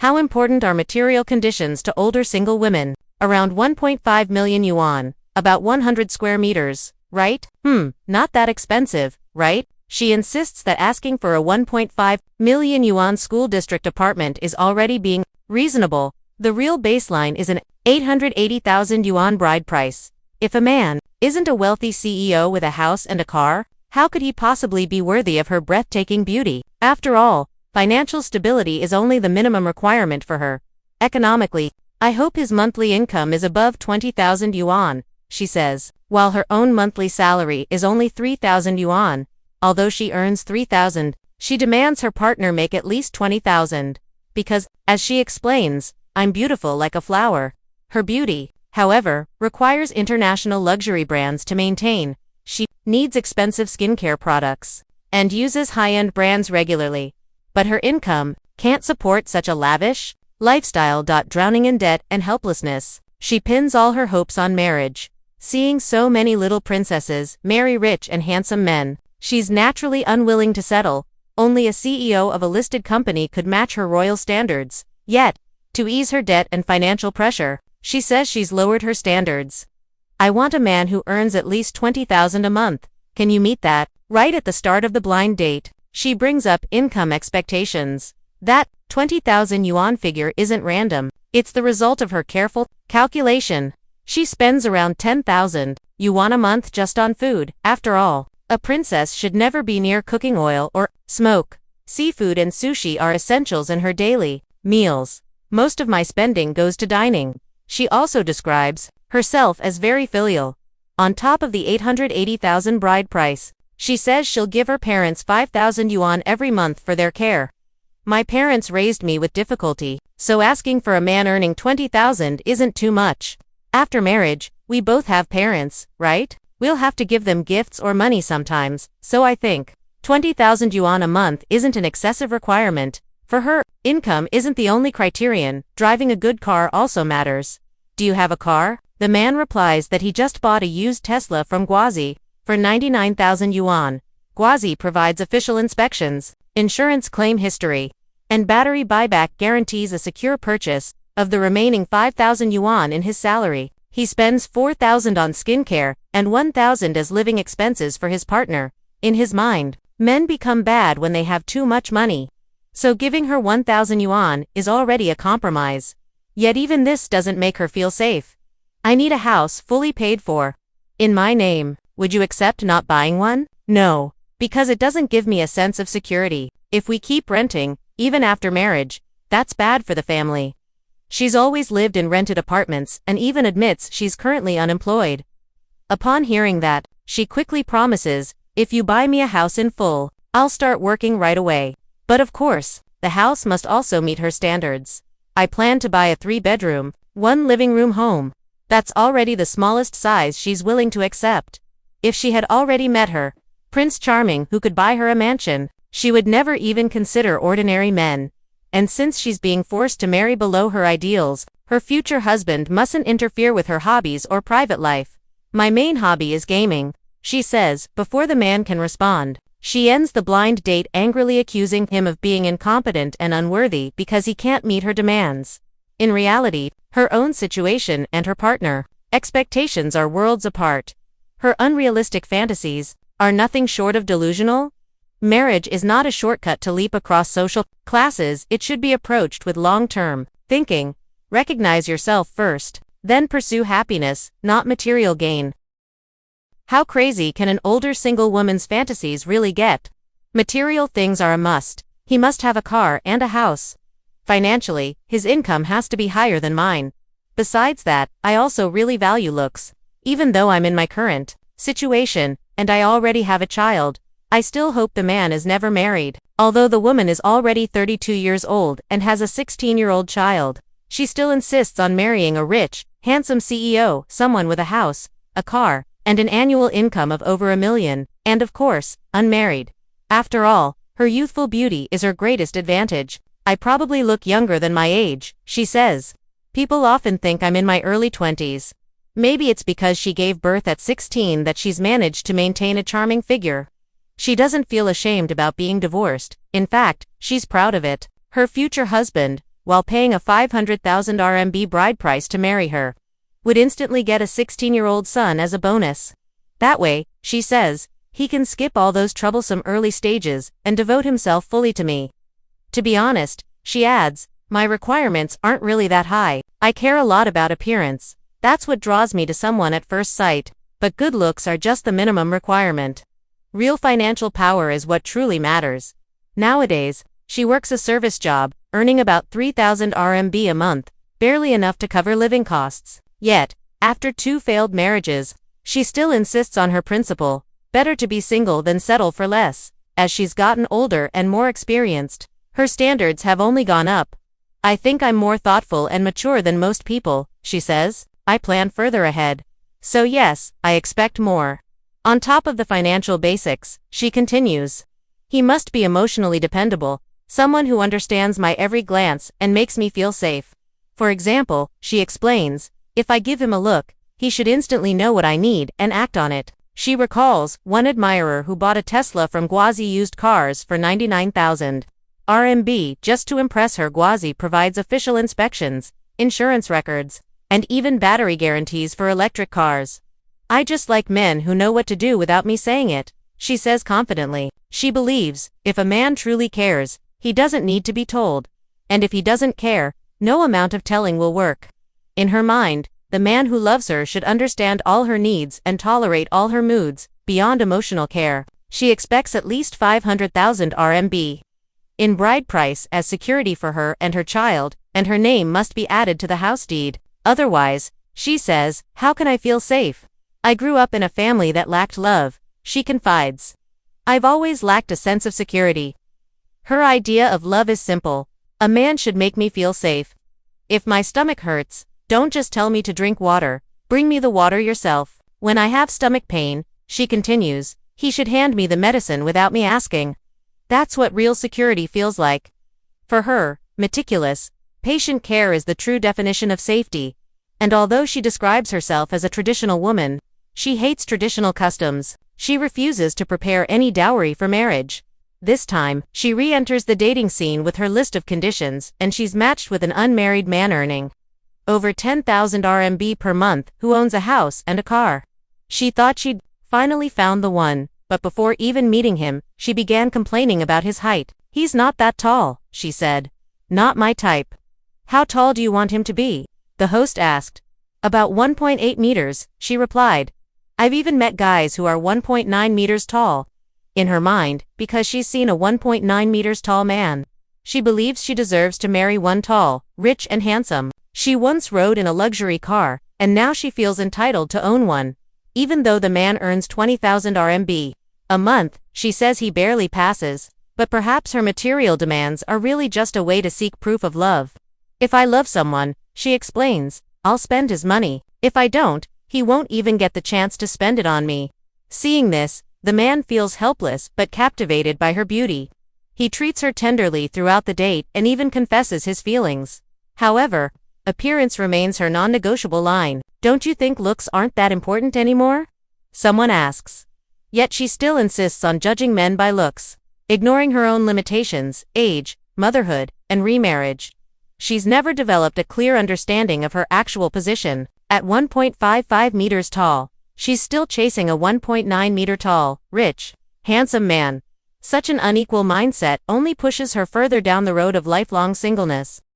How important are material conditions to older single women? Around 1.5 million yuan, about 100 square meters, right? Not that expensive, right? She insists that asking for a 1.5 million yuan school district apartment is already being reasonable. The real baseline is an 880,000 yuan bride price. If a man isn't a wealthy CEO with a house and a car, how could he possibly be worthy of her breathtaking beauty? After all, financial stability is only the minimum requirement for her. Economically, I hope his monthly income is above 20,000 yuan, she says, while her own monthly salary is only 3,000 yuan. Although she earns 3,000, she demands her partner make at least 20,000. Because, as she explains, I'm beautiful like a flower. Her beauty, however, requires international luxury brands to maintain. She needs expensive skincare products and uses high-end brands regularly. But her income can't support such a lavish lifestyle. Drowning in debt and helplessness, she pins all her hopes on marriage. Seeing so many little princesses marry rich and handsome men, she's naturally unwilling to settle. Only a CEO of a listed company could match her royal standards. Yet, to ease her debt and financial pressure, she says she's lowered her standards. I want a man who earns at least 20,000 a month. Can you meet that? Right at the start of the blind date, she brings up income expectations. That 20,000 yuan figure isn't random. It's the result of her careful calculation. She spends around 10,000 yuan a month just on food. After all, a princess should never be near cooking oil or smoke. Seafood and sushi are essentials in her daily meals. Most of my spending goes to dining. She also describes herself as very filial. On top of the 880,000 bride price, she says she'll give her parents 5,000 yuan every month for their care. My parents raised me with difficulty, so asking for a man earning 20,000 isn't too much. After marriage, we both have parents, right? We'll have to give them gifts or money sometimes, so I think 20,000 yuan a month isn't an excessive requirement. For her, income isn't the only criterion. Driving a good car also matters. Do you have a car? The man replies that he just bought a used Tesla from Guazi for 99,000 yuan. Guazi provides official inspections, insurance claim history, and battery buyback guarantees a secure purchase of the remaining 5,000 yuan in his salary. He spends 4,000 on skincare and 1,000 as living expenses for his partner. In his mind, men become bad when they have too much money. So giving her 1,000 yuan is already a compromise. Yet even this doesn't make her feel safe. I need a house fully paid for. In my name. Would you accept not buying one? No. Because it doesn't give me a sense of security. If we keep renting, even after marriage, that's bad for the family. She's always lived in rented apartments and even admits she's currently unemployed. Upon hearing that, she quickly promises, if you buy me a house in full, I'll start working right away. But of course, the house must also meet her standards. I plan to buy a 3-bedroom, 1 living room home. That's already the smallest size she's willing to accept. If she had already met her Prince Charming who could buy her a mansion, she would never even consider ordinary men. And since she's being forced to marry below her ideals, her future husband mustn't interfere with her hobbies or private life. My main hobby is gaming, she says, before the man can respond. She ends the blind date angrily accusing him of being incompetent and unworthy because he can't meet her demands. In reality, her own situation and her partner expectations are worlds apart. Her unrealistic fantasies are nothing short of delusional. Marriage is not a shortcut to leap across social classes. It should be approached with long-term thinking. Recognize yourself first, then pursue happiness, not material gain. How crazy can an older single woman's fantasies really get? Material things are a must. He must have a car and a house. Financially, his income has to be higher than mine. Besides that, I also really value looks. Even though I'm in my current situation, and I already have a child, I still hope the man is never married. Although the woman is already 32 years old and has a 16-year-old child, she still insists on marrying a rich, handsome CEO, someone with a house, a car, and an annual income of over $1 million, and of course, unmarried. After all, her youthful beauty is her greatest advantage. I probably look younger than my age, she says. People often think I'm in my early 20s. Maybe it's because she gave birth at 16 that she's managed to maintain a charming figure. She doesn't feel ashamed about being divorced. In fact, she's proud of it. Her future husband, while paying a 500,000 RMB bride price to marry her. Would instantly get a 16-year-old son as a bonus. That way, she says, he can skip all those troublesome early stages and devote himself fully to me. To be honest, she adds, my requirements aren't really that high. I care a lot about appearance. That's what draws me to someone at first sight, but good looks are just the minimum requirement. Real financial power is what truly matters. Nowadays, she works a service job, earning about 3,000 RMB a month, barely enough to cover living costs. Yet, after 2 failed marriages, she still insists on her principle, better to be single than settle for less. As she's gotten older and more experienced, her standards have only gone up. I think I'm more thoughtful and mature than most people, she says. I plan further ahead. So yes, I expect more. On top of the financial basics, she continues. He must be emotionally dependable, someone who understands my every glance and makes me feel safe. For example, she explains, if I give him a look, he should instantly know what I need and act on it. She recalls one admirer who bought a Tesla from Guazi Used Cars for 99,000 RMB just to impress her. Guazi provides official inspections, insurance records, and even battery guarantees for electric cars. I just like men who know what to do without me saying it, she says confidently. She believes, if a man truly cares, he doesn't need to be told. And if he doesn't care, no amount of telling will work. In her mind, the man who loves her should understand all her needs and tolerate all her moods. Beyond emotional care, she expects at least 500,000 RMB in bride price as security for her and her child, and her name must be added to the house deed. Otherwise, she says, how can I feel safe? I grew up in a family that lacked love, she confides. I've always lacked a sense of security. Her idea of love is simple. A man should make me feel safe. If my stomach hurts, don't just tell me to drink water, bring me the water yourself. When I have stomach pain, she continues, he should hand me the medicine without me asking. That's what real security feels like. For her, meticulous, patient care is the true definition of safety. And although she describes herself as a traditional woman, she hates traditional customs. She refuses to prepare any dowry for marriage. This time, she re-enters the dating scene with her list of conditions, and she's matched with an unmarried man earning over 10,000 RMB per month who owns a house and a car. She thought she'd finally found the one, but before even meeting him, she began complaining about his height. He's not that tall, she said. Not my type. How tall do you want him to be? The host asked. About 1.8 meters, she replied. I've even met guys who are 1.9 meters tall. In her mind, because she's seen a 1.9 meters tall man, she believes she deserves to marry one tall, rich and handsome. She once rode in a luxury car, and now she feels entitled to own one. Even though the man earns 20,000 RMB a month, she says he barely passes, but perhaps her material demands are really just a way to seek proof of love. If I love someone, she explains, I'll spend his money. If I don't, he won't even get the chance to spend it on me. Seeing this, the man feels helpless but captivated by her beauty. He treats her tenderly throughout the date and even confesses his feelings. However, appearance remains her non-negotiable line. Don't you think looks aren't that important anymore? Someone asks. Yet she still insists on judging men by looks, ignoring her own limitations, age, motherhood, and remarriage. She's never developed a clear understanding of her actual position. At 1.55 meters tall, she's still chasing a 1.9 meter tall, rich, handsome man. Such an unequal mindset only pushes her further down the road of lifelong singleness.